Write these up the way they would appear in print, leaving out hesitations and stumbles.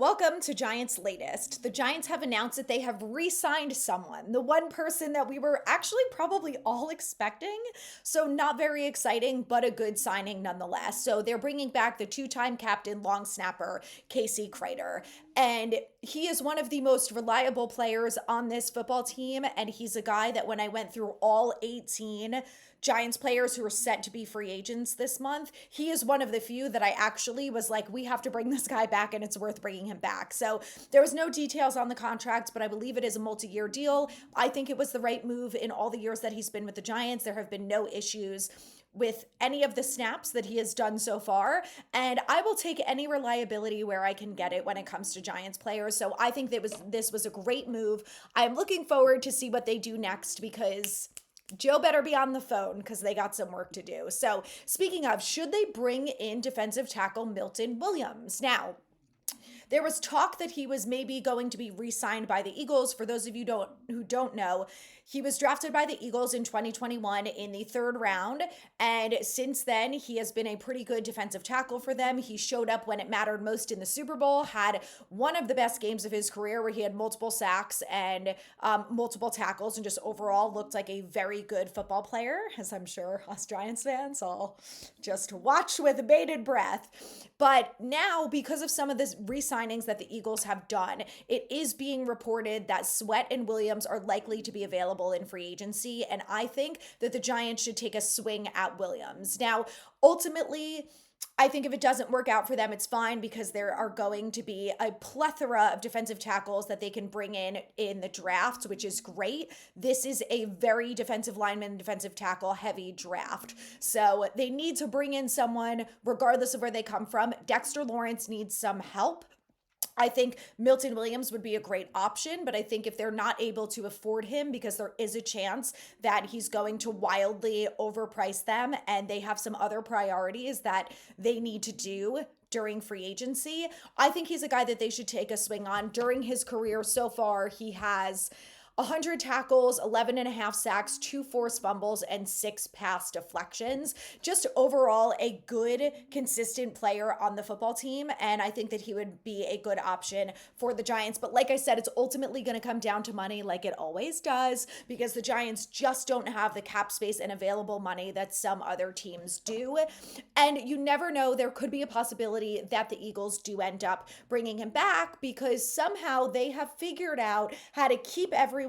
Welcome to Giants' latest. The Giants have announced that they have re-signed someone, the one person that we were actually probably all expecting. So not very exciting, but a good signing nonetheless. So they're bringing back the two-time captain long snapper, Casey Kreiter. And he is one of the most reliable players on this football team. And he's a guy that when I went through all 18 Giants players who are set to be free agents this month, he is one of the few that I actually was like, we have to bring this guy back and it's worth bringing him back. So there was no details on the contract, but I believe it is a multi-year deal. I think it was the right move in all the years that he's been with the Giants. There have been no issues with any of the snaps that he has done so far. And I will take any reliability where I can get it when it comes to Giants players. So I think this was a great move. I'm looking forward to see what they do next because Joe better be on the phone because they got some work to do. So speaking of, should they bring in defensive tackle Milton Williams? Now, there was talk that he was maybe going to be re-signed by the Eagles. For those of you who don't know, he was drafted by the Eagles in 2021 in the third round. And since then, he has been a pretty good defensive tackle for them. He showed up when it mattered most in the Super Bowl, had one of the best games of his career where he had multiple sacks and multiple tackles and just overall looked like a very good football player, as I'm sure us Giants fans all just watch with bated breath. But now, because of some of the re-signings that the Eagles have done, it is being reported that Sweat and Williams are likely to be available in free agency. And I think that the Giants should take a swing at Williams. Now, ultimately, I think if it doesn't work out for them, it's fine because there are going to be a plethora of defensive tackles that they can bring in the draft, which is great. This is a very defensive lineman, defensive tackle heavy draft. So they need to bring in someone regardless of where they come from. Dexter Lawrence needs some help. I think Milton Williams would be a great option, but I think if they're not able to afford him because there is a chance that he's going to wildly overprice them and they have some other priorities that they need to do during free agency, I think he's a guy that they should take a swing on. During his career so far, he has 100 tackles, 11 and a half sacks, 2 forced fumbles, and 6 pass deflections. Just overall, a good, consistent player on the football team. And I think that he would be a good option for the Giants. But like I said, it's ultimately going to come down to money like it always does because the Giants just don't have the cap space and available money that some other teams do. And you never know, there could be a possibility that the Eagles do end up bringing him back because somehow they have figured out how to keep everyone,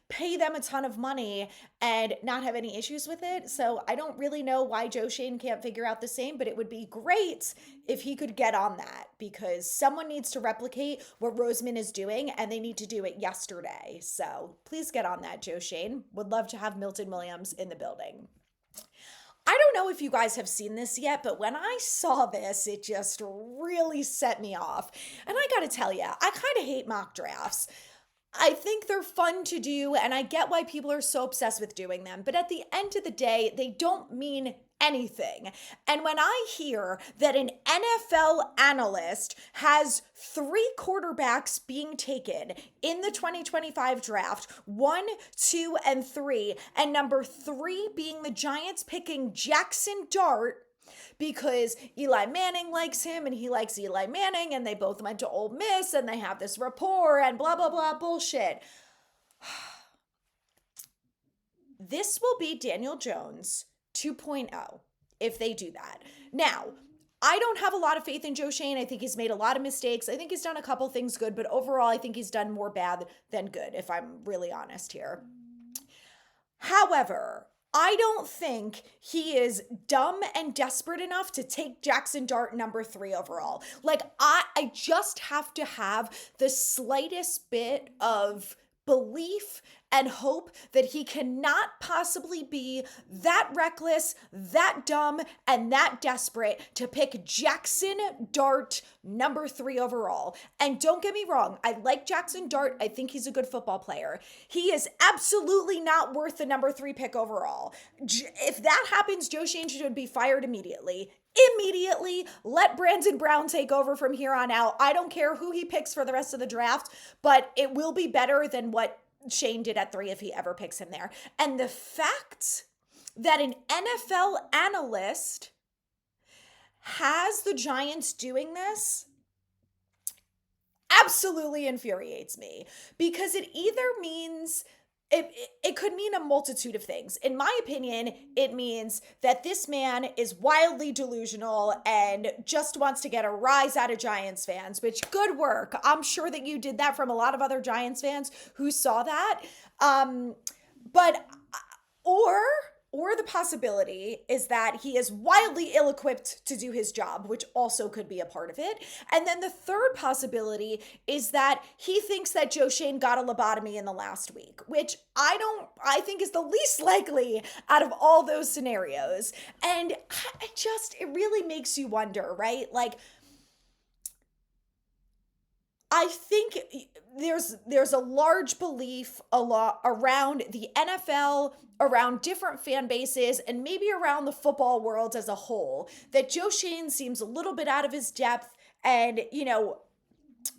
pay them a ton of money, and not have any issues with it. So I don't really know why Joe Schoen can't figure out the same, but it would be great if he could get on that because someone needs to replicate what Roseman is doing and they need to do it yesterday. So please get on that, Joe Schoen. Would love to have Milton Williams in the building. I don't know if you guys have seen this yet, but when I saw this, it just really set me off. And I gotta tell you, I kind of hate mock drafts. I think they're fun to do, and I get why people are so obsessed with doing them. But at the end of the day, they don't mean anything. And when I hear that an NFL analyst has 3 quarterbacks being taken in the 2025 draft, 1, 2, and 3, and number 3 being the Giants picking Jackson Dart, because Eli Manning likes him and he likes Eli Manning and they both went to Ole Miss and they have this rapport and blah, blah, blah bullshit. This will be Daniel Jones 2.0 if they do that. Now, I don't have a lot of faith in Joe Schoen. I think he's made a lot of mistakes. I think he's done a couple things good, but overall, I think he's done more bad than good, if I'm really honest here. However, I don't think he is dumb and desperate enough to take Jackson Dart number 3 overall. Like, I just have to have the slightest bit of belief and hope that he cannot possibly be that reckless, that dumb, and that desperate to pick Jackson Dart number 3 overall. And don't get me wrong, I like Jackson Dart. I think he's a good football player. He is absolutely not worth the number 3 pick overall. If that happens, Joe Schoen should be fired immediately. Immediately, let Brandon Brown take over from here on out. I don't care who he picks for the rest of the draft, but it will be better than what Schoen did at 3 if he ever picks him there. And the fact that an NFL analyst has the Giants doing this, absolutely infuriates me because it either means it could mean a multitude of things. In my opinion, it means that this man is wildly delusional and just wants to get a rise out of Giants fans, which good work. I'm sure that you did that from a lot of other Giants fans who saw that. But or the possibility is that he is wildly ill-equipped to do his job, which also could be a part of it. And then the third possibility is that he thinks that Joe Shane got a lobotomy in the last week, which I think is the least likely out of all those scenarios. And it really makes you wonder, right? Like, I think there's a large belief around the NFL, around different fan bases, and maybe around the football world as a whole that Joe Shane seems a little bit out of his depth and,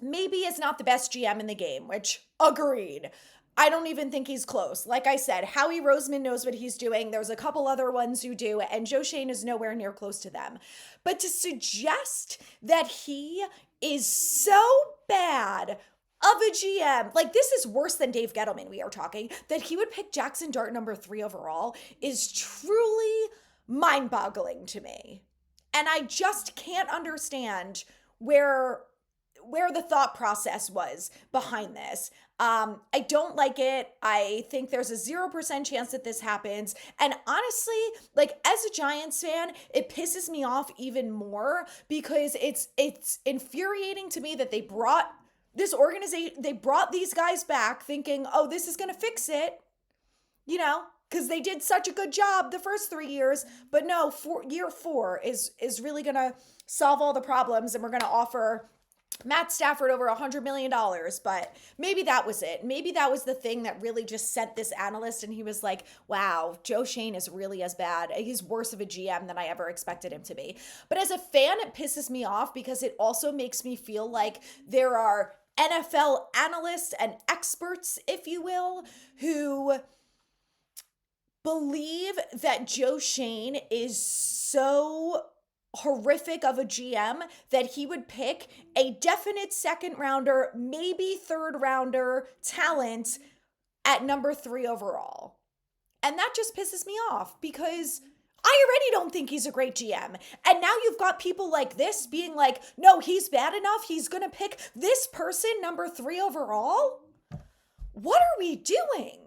maybe is not the best GM in the game, which agreed. I don't even think he's close. Like I said, Howie Roseman knows what he's doing. There's a couple other ones who do, and Joe Shane is nowhere near close to them. But to suggest that he is so bad of a GM, like this is worse than Dave Gettleman, we are talking, that he would pick Jackson Dart number 3 overall is truly mind-boggling to me. And I just can't understand where the thought process was behind this. I don't like it. I think there's a 0% chance that this happens. And honestly, like as a Giants fan, it pisses me off even more because it's infuriating to me that they brought this organization, they brought these guys back thinking, oh, this is going to fix it, because they did such a good job the first 3 years. But no, year 4 is really going to solve all the problems, and we're going to offer Matt Stafford over $100 million, but maybe that was it. Maybe that was the thing that really just sent this analyst, and he was like, wow, Joe Shane is really as bad. He's worse of a GM than I ever expected him to be. But as a fan, it pisses me off because it also makes me feel like there are NFL analysts and experts, if you will, who believe that Joe Shane is so horrific of a GM that he would pick a definite second rounder, maybe third rounder talent at number 3 overall. And that just pisses me off because I already don't think he's a great GM. And now you've got people like this being like, no, he's bad enough. He's going to pick this person number 3 overall. What are we doing?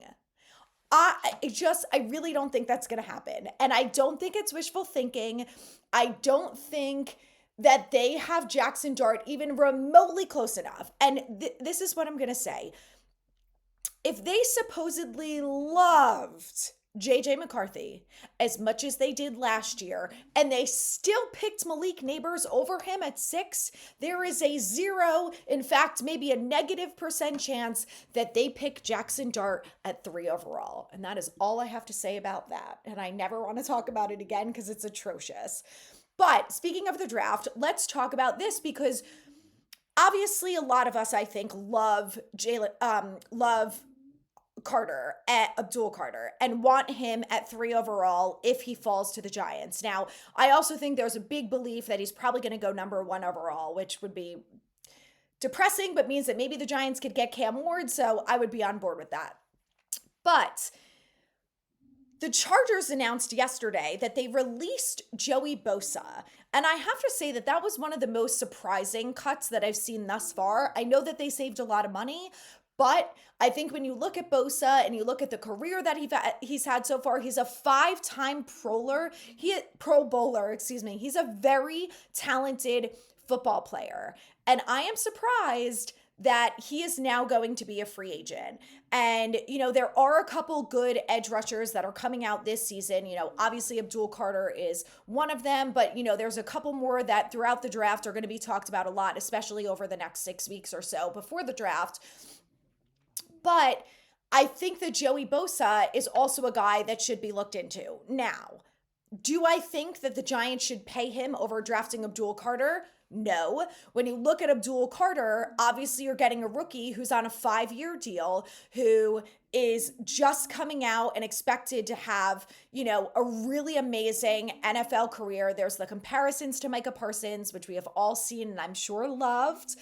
I really don't think that's going to happen. And I don't think it's wishful thinking. I don't think that they have Jackson Dart even remotely close enough. And this is what I'm going to say. If they supposedly loved JJ McCarthy as much as they did last year, and they still picked Malik Neighbors over him at 6, there is a 0, in fact, maybe a -% chance that they pick Jackson Dart at 3 overall. And that is all I have to say about that. And I never want to talk about it again because it's atrocious. But speaking of the draft, let's talk about this because obviously a lot of us, I think, love Abdul Carter, and want him at 3 overall if he falls to the Giants. Now, I also think there's a big belief that he's probably going to go number 1 overall, which would be depressing, but means that maybe the Giants could get Cam Ward, so I would be on board with that. But the Chargers announced yesterday that they released Joey Bosa. And I have to say that was one of the most surprising cuts that I've seen thus far. I know that they saved a lot of money, but I think when you look at Bosa and you look at the career that he's had so far, he's a 5-time Pro Bowler. He's a very talented football player. And I am surprised that he is now going to be a free agent. And, there are a couple good edge rushers that are coming out this season. Obviously Abdul Carter is one of them, but, there's a couple more that throughout the draft are going to be talked about a lot, especially over the next 6 weeks or so before the draft. But I think that Joey Bosa is also a guy that should be looked into. Now, do I think that the Giants should pay him over drafting Abdul Carter? No. When you look at Abdul Carter, obviously you're getting a rookie who's on a 5-year deal, who is just coming out and expected to have, a really amazing NFL career. There's the comparisons to Micah Parsons, which we have all seen and I'm sure loved.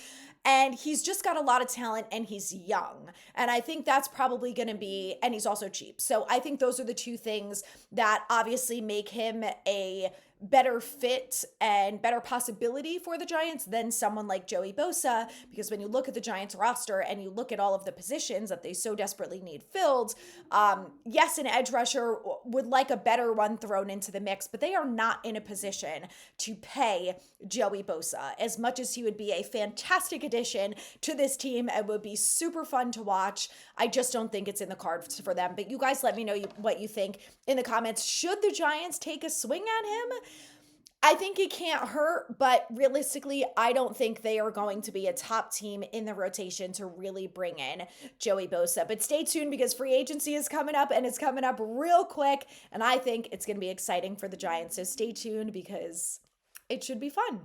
And he's just got a lot of talent and he's young. And I think that's probably going to be, and he's also cheap. So I think those are the two things that obviously make him a better fit and better possibility for the Giants than someone like Joey Bosa. Because when you look at the Giants roster and you look at all of the positions that they so desperately need filled, yes, an edge rusher would like a better one thrown into the mix, but they are not in a position to pay Joey Bosa as much as he would be a fantastic addition to this team and would be super fun to watch. I just don't think it's in the cards for them. But you guys let me know what you think in the comments. Should the Giants take a swing at him? I think it can't hurt, but realistically, I don't think they are going to be a top team in the rotation to really bring in Joey Bosa. But stay tuned because free agency is coming up and it's coming up real quick. And I think it's going to be exciting for the Giants. So stay tuned because it should be fun.